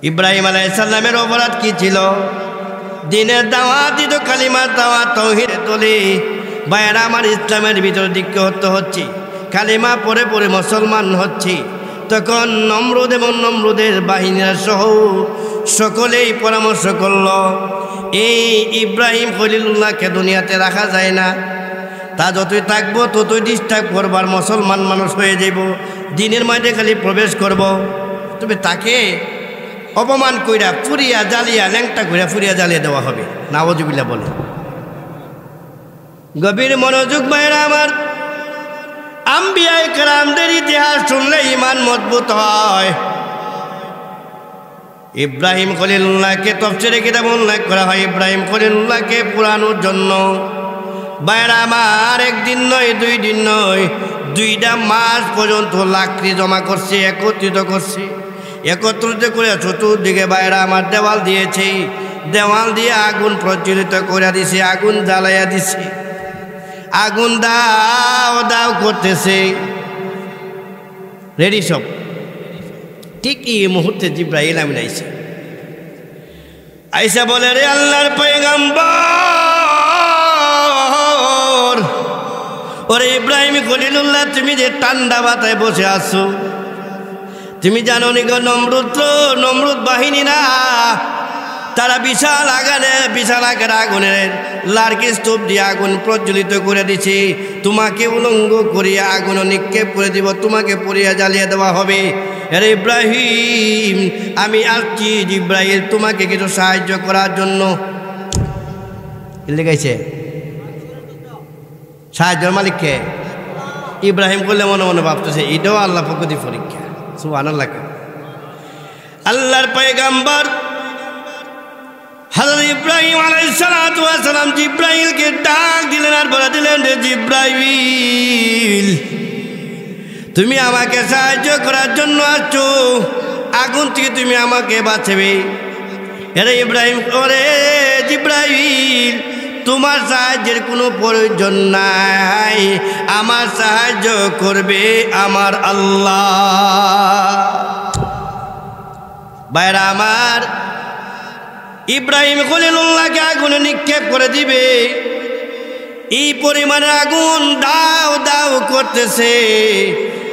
Speaker 1: ইব্রাহিম আলাইহিস সালামের অপরাধ কি ছিল? দিনের দাওয়াত দিত, কালিমার দাওয়াত, তাওহীদের তলে ভাইয়েরা আমার ইসলামের ভিতর দীক্ষিত হচ্ছে, কালিমা পরে পরে মুসলমান হচ্ছে। তখন নমরুদ এবং নমরুদের বাহিনীরা সহ সকলেই পরামর্শ করল, এই ইব্রাহিম খলিলুল্লাহকে দুনিয়াতে রাখা যায় না, তা যতই থাকবো ততই ডিস্টার্ব করবার, মুসলমান মানুষ হয়ে যাব, দিনের মধ্যে খালি প্রবেশ করব, তবে তাকে অপমান কইরা পুরিয়া জ্বালিয়া ল্যাংটা কইরা পুরিয়া জ্বালিয়ে দেওয়া হবে। নাউজুবিল্লাহ বলে। গভীর মনোযোগ ভাইরা আমার, আম্বিয়া কেরামদের ইতিহাস শুনলে ইমান মজবুত হয়। ইব্রাহিম খলিলুল্লাহকে তাফসীরে কিতাব উল্লেখ করা হয়, ইব্রাহিম খলিলুল্লাহকে পুরানোর জন্য ভাইরা আমার একদিন নয়, 2 দিন নয়, 2টা মাস পর্যন্ত লাকড়ি জমা করছে, একত্রিত করছে। একত্রিত করে চতুর্দিকে বাইরে আমার দেওয়াল দিয়েছে, দেওয়াল দিয়ে আগুন প্রজ্বলিত করে দিছে, আগুন জ্বালাইয়া দিছে, আগুন দাও দাও করতেছে, রেডি সব। ঠিক এই মুহূর্তে জিব্রাইল আমিন আইছে, আইসা বলে, রে আল্লাহর পয়গম্বর, ওরে ইব্রাহিম খলিলুল্লাহ, তুমি যে ঠান্ডা মাথায় বসে আছো, তুমি জানো নি গো নমরুদ বাহিনী না, তারা বিশাল আকারের আগুনের লার্কি স্তূপ দিয়ে আগুন প্রজ্বলিত করে দিছে, তোমাকে উলঙ্গ করিয়া আগুন নিক্ষেপ করে দিব, তোমাকে পুড়িয়া জ্বালিয়ে দেওয়া হবে। আরে ইব্রাহিম, আমি আসছি জিব্রাইল তোমাকে কিছু সাহায্য করার জন্য। লেগেছে সাহায্যের মালিককে ইব্রাহিম করলে মনে মনে ভাবতেছে এটাও আল্লাহ প্রকৃতি পরীক্ষা। সুবহানাল্লাহ। আল্লাহর পয়গম্বর হযরত ইব্রাহিম আলাইহিস সালাতু ওয়াস সালাম জিব্রাইলকে ডাক দিলেন আর বলে দিলেন, রে জিব্রাইল, তুমি আমাকে সাহায্য করার জন্য আসছো, আগুন থেকে তুমি আমাকে বাঁচাবে। আরে ইব্রাহিম, ওরে জিব্রাইল, তোমার সাহায্যের কোনো প্রয়োজন নাই, আমার সাহায্য করবে আমার আল্লাহ। ভাইরা আমার, ইব্রাহিম খলিলুল্লাহকে আগুনে নিক্ষেপ করে দিবে, এই পরিমাণের আগুন দাও দাও করতেছে,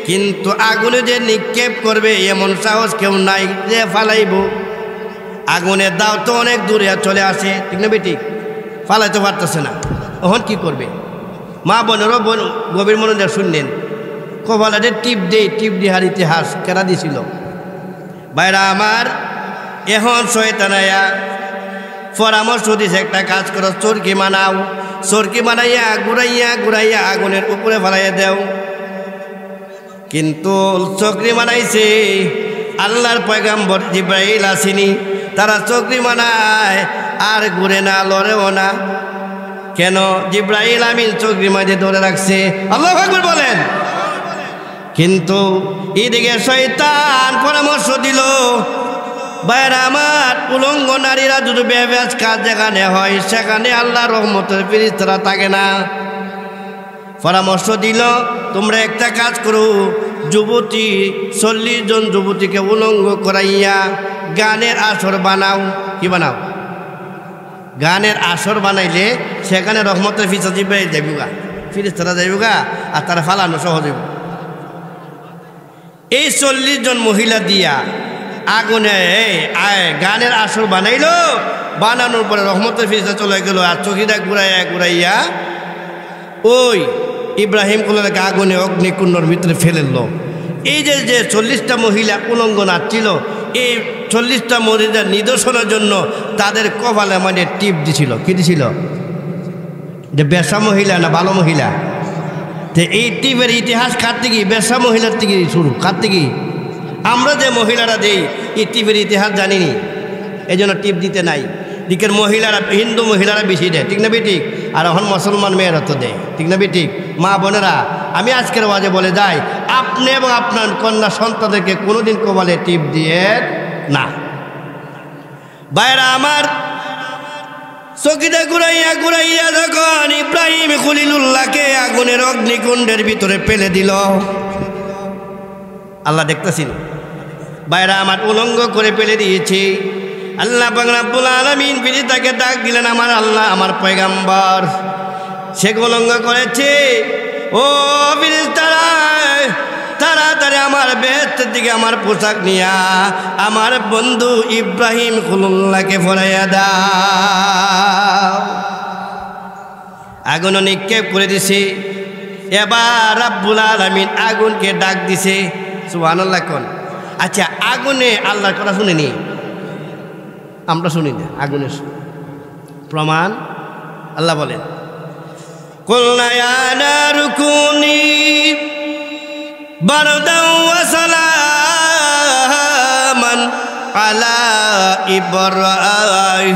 Speaker 1: কিন্তু আগুনে যে নিক্ষেপ করবে এমন সাহস কেউ নাই যে ফালাইব। আগুনের দাও তো অনেক দূরে চলে আসে, ঠিক না বেটি? ফালাইতে পারতেছে না, তখন কি করবে? মা বোনেরও গভীর মনোযোগ শুনলেন, কপালে টিপ দিয়ে হার ইতিহাস কেরা দিছিল। ভাইরা আমার, এখন শয়তানায়া পরামর্শ দিছে, একটা কাজ করো, চরকি মানাও, চরকি বানাইয়া ঘুরাইয়া আগুনের উপরে ফালাইয়া দেও। কিন্তু চকরি বানাইছে, আল্লাহর পয়গম্বর জিব্রাইল আসেনি, তারা চকরি বানায় আর ঘুরে না, লড়েও না। কেন? জিব্রাইল আমিন চকরি মাঝে ধরে রাখছে। আল্লাহু আকবার বলেন। কিন্তু এদিকে শয়তান পরামর্শ দিল, ভাইরা আমার, উলঙ্গ নারীরা যদি বেব্যাস কাজ যেখানে হয় সেখানে আল্লাহর রহমতের ফেরেশতারা থাকে না। পরামর্শ দিল, তোমরা একটা কাজ করো, যুবতী 40 জন যুবতীকে উলঙ্গ করাইয়া গানের আসর বানাও। কি বানাও? গানের আসর বানাইলে সেখানে রহমতের ফিসা জিব্রাইল যাইবুগা, ফেরেশতারা যাইবুগা, আর তারা ফালানো সহজ হইব। এই 40 জন মহিলা দিয়া আগুনে গানের আসর বানাইলো, বানানোর পরে রহমতের ফেরেশতা চলে গেল, আর চকিটা ঘুরাইয়া ওই ইব্রাহিম কুলকে আগুনে অগ্নিকুণ্ডর ভিতরে ফেলেল। এই যে 40টা মহিলা উলঙ্গ নাচছিল, এই 40টা মহিলার নিদর্শনের জন্য তাদের কপালে মানে টিপ দিছিল। কি দিছিল? যে বেশা মহিলা না ভালো মহিলা? তো এই টিপের ইতিহাস কার থেকে? বেশা মহিলার থেকে শুরু। কার থেকে? আমরা যে মহিলারা দেই, এই টিপের ইতিহাস জানিনি, এই জন্য টিপ দিতে নাই। দিকের মহিলারা, হিন্দু মহিলারা বেশি দেয়, ঠিক না বেঠিক? আর এখন মুসলমান মেয়েরা তো দেয়, ঠিক না বেঠিক? মা বোনেরা, আমি আজকের ওয়াজে বলে যাই, আপনি এবং আপনার কন্যা সন্তানদেরকে কোনোদিন কপালে টিপ দিয়ে না। ভাইরা আমার, চকিটা ঘুরাইয়া যখন ইব্রাহিম খলিলুল্লাহকে আগুনের অগ্নিকুণ্ডের ভিতরে ফেলে দিল, আল্লাহ দেখতেছিল। ভাইরা আমার, উলঙ্গ করে ফেলে দিয়েছে। আল্লাহ পাক রব্বুল আলামিন ফেরেশতাকে ডাক দিলেন, আমার আল্লাহ, আমার পয়গম্বর সে উলঙ্গ করেছে, ও ফেরেশতারা তাড়াতাড়ি আমার বেহেশতের দিকে আমার পোশাক নিয়া আমার বন্ধু ইব্রাহিম খলিলুল্লাহকে ফরাইয়া দাও। আগুন নিক্ষেপ করে দিছে। এবার রব্বুল আলামিন আগুনকে ডাক দিছে, সুবহানাল্লাহ কোন। আচ্ছা, আগুনে আল্লাহর কথা শুনিনি? আমরা শুনি না আগুনের প্রমাণ। আল্লাহ বলেন, কুলনা ইয়া নারু কুনি বারদান ওয়া সালামান আলা ইব্রাহিম।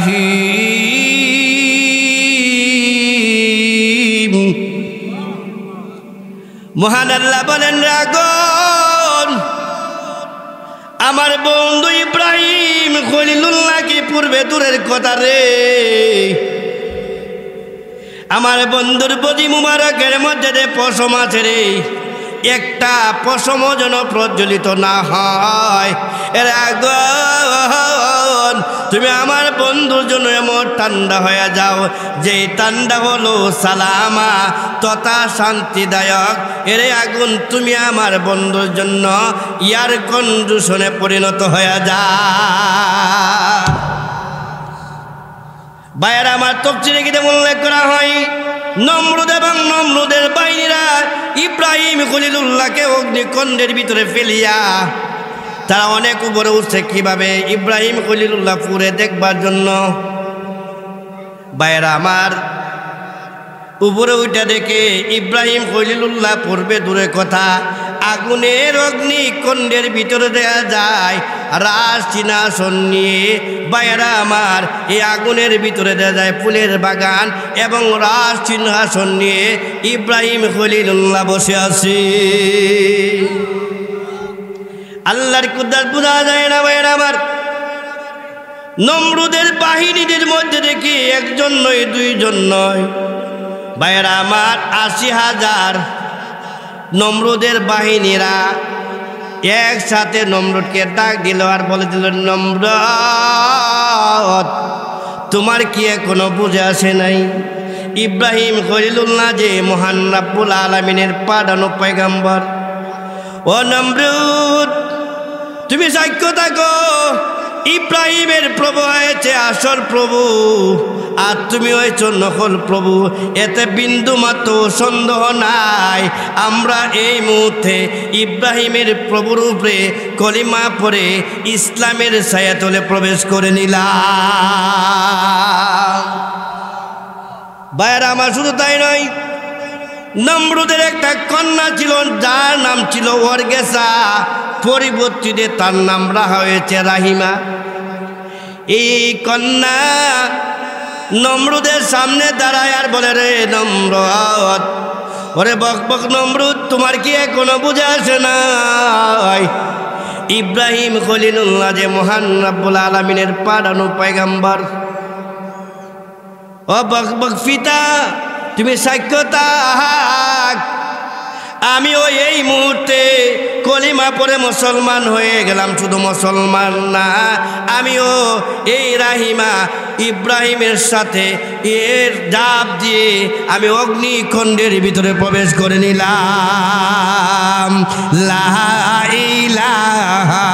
Speaker 1: মহান আল্লাহ বলেন, আগুন আমার বন্ধু ইব্রাহিম খলিলুল্লাহকে পূর্বে দূরের কথা রে, আমার বন্ধুর বদি মুবারকের মধ্যে যে পশম আছে রে, একটা পশমও যেন প্রজ্বলিত না হয়। এর আগুন তুমি আমার বন্ধুর জন্য এমন ঠান্ডা হয়ে যাও যে ঠান্ডা হলো সালামা তথা শান্তিদায়ক। এর আগুন তুমি আমার বন্ধুর জন্য এয়ার কন্ডিশনে পরিণত হয়ে যা। ভাইয়েরা আমার, তাফসীরে কিতাবে উল্লেখ করা হয়, নমরুদ এবং নমরুদের বাহিনীরা ইব্রাহিম খলিলুল্লাহকে অগ্নিকুণ্ডের ভিতরে ফেলিয়া তারা অনেক উপরে উঠছে। কিভাবে? ইব্রাহিম খলিলুল্লাহ পুরে দেখবার জন্য। ভাইয়েরা আমার, উপরে উঠে দেখে ইব্রাহিম খলিলুল্লাহ পূর্বে দূরে কথা আগুনের অগ্নিকুণ্ডের ভিতরে দেয়া যায় রাজ সিংহাসন নিয়ে। ভাইয়েরা আমার, এই আগুনের ভিতরে দেয়া যায় ফুলের বাগান এবং রাজ সিংহাসন নিয়ে ইব্রাহিম খলিলুল্লাহ বসে আছে। আল্লাহর কুদরত বোঝা যায় না ভাইয়েরা আমার। নমরুদের বাহিনীদের মধ্যে দেখি একজন নয়, দুইজন নয়, ভাইয়েরা আমার ৮০,০০০ নমরুদের বাহিনীরা একসাথে নমরুদকে ডাক দিল আর বলে দিল, নমরুদ তোমার কি এখনো বুঝে আসে নাই? ইব্রাহিম খলিলুল্লাহ যে মহান রাব্বুল আলামিনের পাঠানো পয়গম্বর। ও নমরুদ, তুমি সাক্ষ্য থাকো, ইব্রাহিমের প্রভু হয়েছে আসল প্রভু আর তুমি হয়েছ নকল প্রভু, এতে বিন্দু মাত্র সন্দেহ নাই। আমরা এই মুহূর্তে ইব্রাহিমের প্রভুর উপরে কলিমা পড়ে ইসলামের ছায়াতলে প্রবেশ করে নিলাম। ভাইয়েরা আমার, শুধু তাই নয়, নমরুদের একটা কন্যা ছিল যার নাম ছিল ওরগেসা, পরিবর্তিতে তার নাম রাখা হয়েছে রাহিমা। এই কন্যা নমরুদের সামনে দাঁড়ায় আর বলে, রে নমরুদ, ওরে বক বক নমরুদ, তোমার কি এখনো বুঝে আসে নাই? ইব্রাহিম খলিলুল্লাহ যে মহান রাব্বুল আলামিনের পাঠানো পয়গম্বর। ও বক বক পিতা, তুমি সাক্ষ্য থাক, আমিও এই মুহূর্তে কলিমা পড়ে মুসলমান হয়ে গেলাম। শুধু মুসলমান না, আমিও এই রাহিমা ইব্রাহিমের সাথে এর জাপ দিয়ে আমি অগ্নিকুণ্ডের ভিতরে প্রবেশ করে নিলাম। লা ইলাহা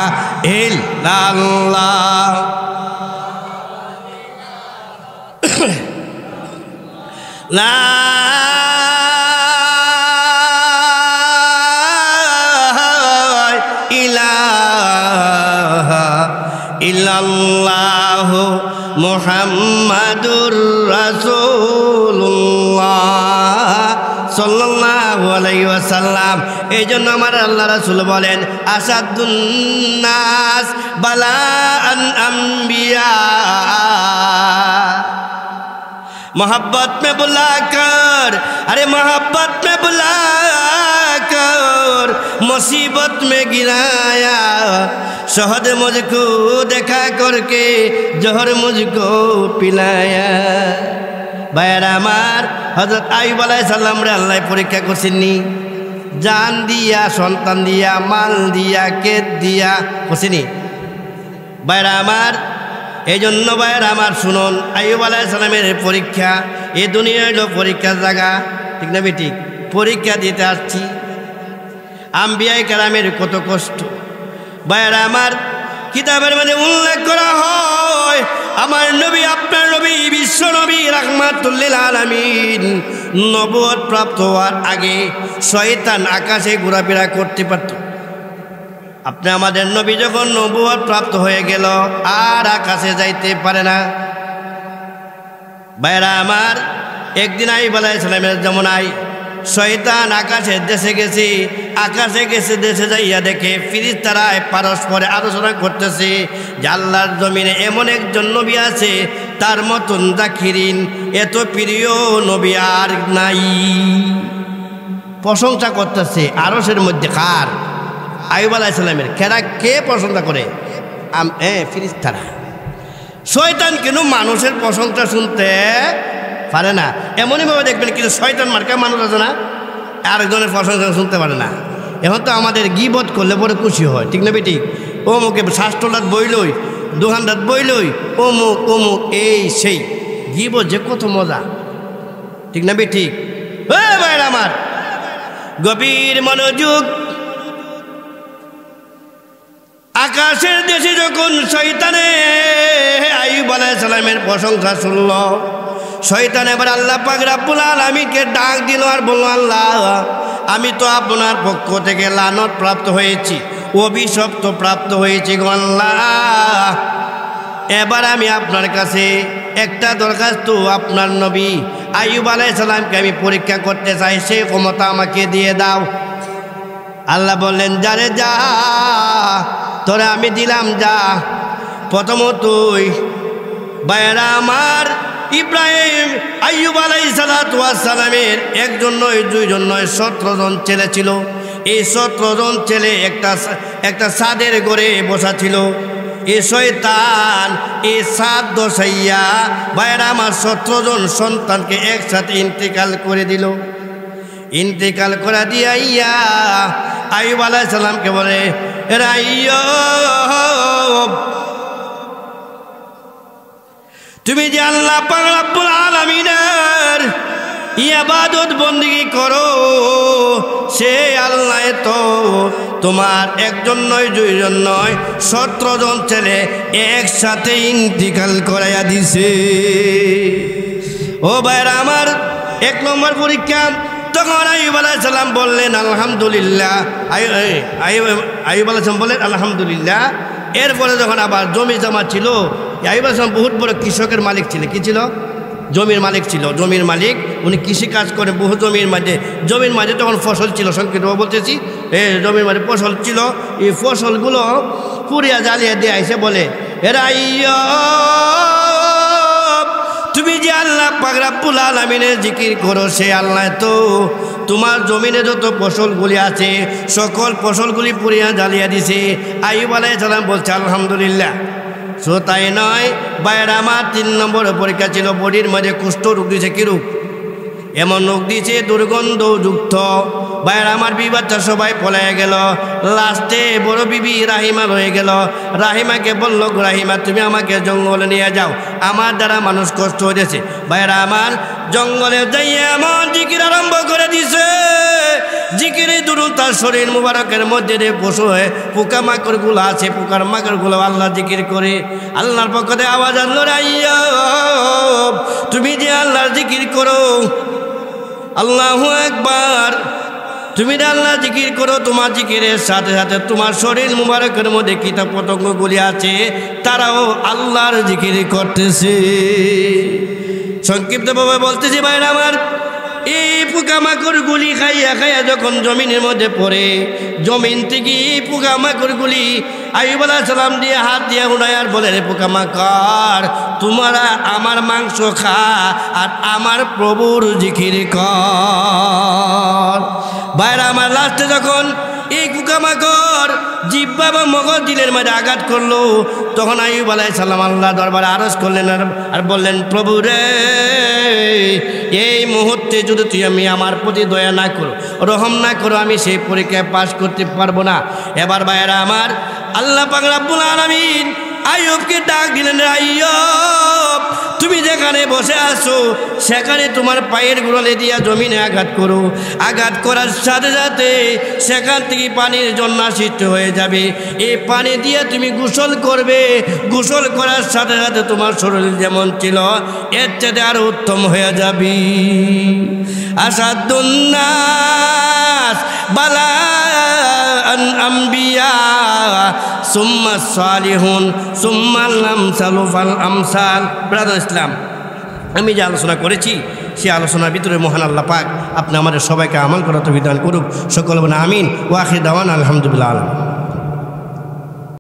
Speaker 1: ইল্লাল্লাহ, লা ইল্লাল্লাহু মুহাম্মাদুর রাসূলুল্লাহ সাল্লাল্লাহু আলাইহি ওয়াসাল্লাম। এই জন্য আমার আল্লাহ রাসূল বলেন, আসাদুন নাস বালাআন আম্বিয়া, मोहब्बत में बुला कर, अरे मोहब्बत में बुला कर मुसीबत में गिराया, शहद मुझको देखा करके जहर मुझको पिलाया। भाईरा আমার হযরত আইয়ুব আলাইহিস সালাম রে আল্লাহ পরীক্ষা করছেননি, জান দিয়া, সন্তান দিয়া, মাল দিয়া, কেদ দিয়া করছেনি। ভাইরা আমার, এই জন্য ভাইয়ের আমার শুনুন, আইয়ুব আলাইহিস সালামের পরীক্ষা, এই দুনিয়া হলো পরীক্ষার জায়গা, ঠিক না বেঠিক? পরীক্ষা দিতে আসছি। আম্বিয়ায়ে কেরামের কত কষ্ট। ভাইয়ের আমার, কিতাবের মধ্যে উল্লেখ করা হয়, আমার নবী, আপনার নবী, বিশ্ব নবী রাহমাতুল লিল আলামিন নবুয়ত প্রাপ্ত হওয়ার আগে শয়তান আকাশে ঘোরাফেরা করতে পারত। আপনি আমাদের নবী যখন নবুয়ত প্রাপ্ত হয়ে গেল আর আকাশে যাইতে পারে না। ভাইরা আমার, একদিন আইয়ুব আলাইহিস সালামের যমুনায় শয়তান আকাশের দেশে গেছে, আকাশে গেছে, দেশে যাইয়া দেখে ফেরেশতারা পরস্পরে আলোচনা করতেছে যে আল্লাহর জমিনে এমন একজন নবী আছে তার মতন জাকিরিন, এত প্রিয় নবী আর নাই। প্রশংসা করতেছে আরশের মধ্যে কার? আইয়ুব আলাইহিস সালামের। কে প্রশংসা করে? ফেরেশতারা। শয়তান কেন মানুষের প্রশংসা শুনতে পারে না? এমনইভাবে দেখবেন কিন্তু শয়তান মার্কা মানুষ আছে না, আরেকজনের প্রশংসা শুনতে পারে না। এখন তো আমাদের গীবত করলে পরে খুশি হয়, ঠিক না বেটি? অমুকে শাস্ত্রলাত বইলই, দোকানদার বইলই, অমুক অমুক এই সেই গীবত যে কত মজা, ঠিক না বেটি? ভাইরা আমার, গভীর মনোযোগ। আকাশের দেশে যখন শয়তানে আইয়ুব আলাইহিস সালামের প্রশংসা শুনল, শয়তান এবার আল্লাহ পাক রব্বুল আলামিনকে ডাক দিল আর বলল, আল্লাহ, আমি তো আপনার পক্ষ থেকে লানত প্রাপ্ত হয়েছি, অভিশপ্ত প্রাপ্ত হয়েছি গো আল্লাহ। এবার আমি আপনার কাছে একটা দরখাস্ত, আপনার নবী আইয়ুব আলাইহিস সালামকে আমি পরীক্ষা করতে চাই, সেই ক্ষমতা আমাকে দিয়ে দাও। আল্লাহ বললেন, যারে যা, তোরে আমি দিলাম, যা। প্রথমত ভাইরা আমার, ইব্রাহিম আইয়ুব আলাইহিস সালামের একজন নয়, দুইজন নয়, 17 জন ছেলে ছিল। এই 17 জন ছেলে একটা ছাদের ঘরে বসা ছিল। এই শয়তান এই ছাদ দশাইয়া ভাইরা আমার 17 জন সন্তানকে একসাথে ইন্তেকাল করে দিল। ইন্তেকাল করা দিয়া আইয়ুব আলাইহিস সালামকে বলে, আইয়ুব, তুমি যে আল্লাহ পাক রব্বুল আলামিনের ইবাদত বন্দেগী করো, সে আল্লাহ তো তোমার একজন নয়, দুইজন নয়, 17 জন ছেলে একসাথে ইন্তেকাল করাইয়া দিছে। ও ভাইরা আমার, 1 নম্বর পরীক্ষা। তখন আইয়ুব আলাইহিস সালাম বললেন, আলহামদুলিল্লাহ। আইয়ুব আলাইহিস সালাম বললেন, আলহামদুলিল্লাহ। এরপরে যখন আবার জমি জমা ছিল, আইয়ুব আলাইহিস সালাম বহুত বড় কৃষকের মালিক ছিল। কি ছিল? জমির মালিক ছিল। জমির মালিক, উনি কৃষি কাজ করে বহু জমির মাঝে তখন ফসল ছিল, সংক্ষিপ্ত বলতেছি, জমির মাঝে ফসল ছিল। এই ফসলগুলো পুড়িয়া জ্বালিয়ে দিয়ে আইসে বলে, আইয়ুব, তুমি যে আল্লাহ পাক রব্বুল আলামিনের জিকির করো, সে আল্লাহ তো তোমার জমিনে যত ফসলগুলি আছে সকল ফসলগুলি পুড়িয়া জ্বালিয়ে দিছে। আইয়ুব আলাইহিস সালাম বলছে, আলহামদুলিল্লাহ। সো তাই নয় ভাইরা আমার, 3 নম্বর পরীক্ষা ছিল। বডির মধ্যে কুষ্ঠ রোগ দিয়েছে। কি রোগ? এমন রোগ দিয়েছে দুর্গন্ধযুক্ত। ভাইরা আমার, বিবাচ্চা সবাই পলাইয়া গেল। লাস্টে বড় বিবি রাহিমা রয়ে গেল। রাহিমাকে বলল, রাহিমা, তুমি আমাকে জঙ্গলে নিয়ে যাও, আমার দ্বারা মানুষ কষ্ট হয়েছে। ভাইরা আমার, জঙ্গলে যাইয়ে এমন জিকির আরম্ভ করে দিছে, জিকিরে দুরুন তার শরীর মুবারকের মধ্যে যে পশু হয়ে পোকামাকড়গুলো আছে, পোকার মাকড়গুলো আল্লাহ জিকির করে। আল্লাহর পক্ষ থেকে আওয়াজ আসলো, আইয়ুব, তুমি যে আল্লাহর জিকির করো, আল্লাহু আকবার, তুমি যে আল্লাহ জিকির করো, তোমার জিকিরের সাথে সাথে তোমার শরীর মুবারকের মধ্যে কীট পতঙ্গগুলি আছে, তারাও আল্লাহর জিকির করতেছে। সংক্ষিপ্তভাবে বলতেছি ভাইরা আমার, এই পোকামাকড়গুলি খাইয়া খাইয়া যখন জমিনের মধ্যে পড়ে, জমিন থেকে এই পোকামাকড়গুলি আইয়ুব আলাইহিস সালাম দিয়ে হাত দিয়ে উড়ায় আর বলে, রে পোকামাকড়, তোমরা আমার মাংস খা আর আমার প্রভুর জিকির কর। ভাইরা আমার, লাস্টে যখন এই পোকামাকড় জিহ্বা বা মগজ দিলের মাঝে আঘাত করলো, তখন আইয়ুব আলাইহিস সালাম আল্লাহ দরবারে আরজ করলেন আর বললেন, প্রভু রে, এই মুহূর্তে যদি তুই আমার প্রতি দয়া না করো, রহম না করো, আমি সেই পরীক্ষায় পাশ করতে পারবো না। এবার ভাইরা আমার, আল্লাহ পাক রব্বুল আলামিন আইয়ুবকে ডাক দিলেন, আইয়ুব, তুমি যেখানে বসে আছো সেখানে তোমার পায়ের গোড়ালি দিয়া জমিনে আঘাত করো। আঘাত করার সাথে সাথে সেখান থেকে পানির ঝর্ণা সৃষ্টি হয়ে যাবে। এই পানি দিয়ে তুমি গোসল করবে। গোসল করার সাথে সাথে তোমার শরীর যেমন ছিল এর চেয়ে আরো উত্তম হয়ে যাবে। আসাদুন্নাস বালাআন আম্বিয়া সুম্মা সালিহুন সুম্মাল আমসালু ফাল আমসাল। ব্রাদার ইসলাম, আমি যে আলোচনা করেছি সেই আলোচনার ভিতরে মহান আল্লাহ পাক আপনি আমাদের সবাইকে আমল করার তৌফিক দান করুক। সকল বলেন আমিন। ওয়া আখির দাওয়ানা আলহামদুলিল্লাহ।